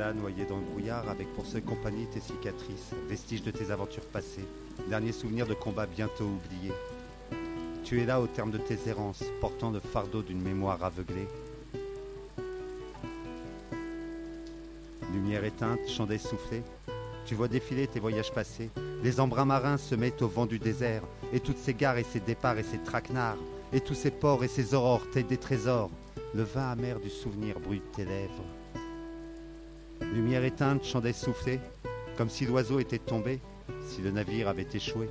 là, noyé dans le brouillard, avec pour seule compagnie tes cicatrices, vestiges de tes aventures passées, derniers souvenirs de combats bientôt oubliés. Tu es là au terme de tes errances, portant le fardeau d'une mémoire aveuglée. Lumière éteinte, chandelle soufflée, tu vois défiler tes voyages passés. Les embruns marins se mettent au vent du désert, et toutes ces gares et ces départs et ces traquenards, et tous ces ports et ces aurores, tels des trésors. Le vin amer du souvenir brûle tes lèvres. Lumière éteinte, chandelle soufflée, comme si l'oiseau était tombé, si le navire avait échoué.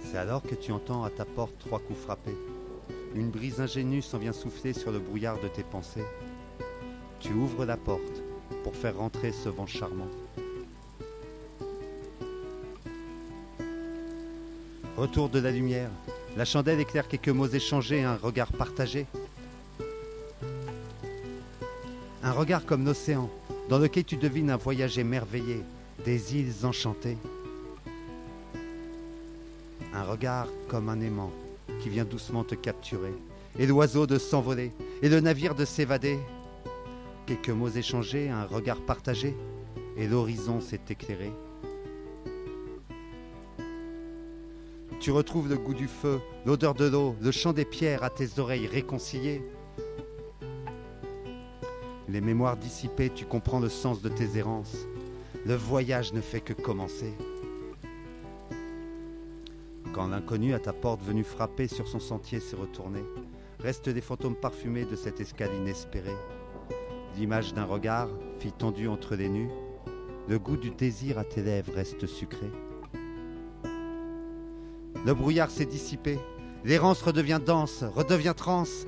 C'est alors que tu entends à ta porte 3 coups frappés. Une brise ingénue s'en vient souffler sur le brouillard de tes pensées. Tu ouvres la porte pour faire rentrer ce vent charmant. Retour de la lumière, la chandelle éclaire quelques mots échangés et un regard partagé. Un regard comme l'océan, dans lequel tu devines un voyage émerveillé, des îles enchantées. Un regard comme un aimant qui vient doucement te capturer, et l'oiseau de s'envoler, et le navire de s'évader. Quelques mots échangés, un regard partagé, et l'horizon s'est éclairé. Tu retrouves le goût du feu, l'odeur de l'eau, le chant des pierres à tes oreilles réconciliées. Les mémoires dissipées, tu comprends le sens de tes errances. Le voyage ne fait que commencer. Quand l'inconnu à ta porte venu frapper sur son sentier s'est retourné, restent les fantômes parfumés de cette escale inespérée. L'image d'un regard, fille tendue entre les nus, le goût du désir à tes lèvres reste sucré. Le brouillard s'est dissipé, l'errance redevient danse, redevient transe.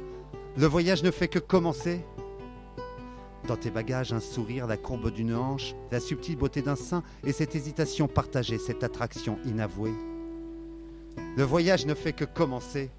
Le voyage ne fait que commencer. Dans tes bagages, un sourire, la courbe d'une hanche, la subtile beauté d'un sein et cette hésitation partagée, cette attraction inavouée. Le voyage ne fait que commencer.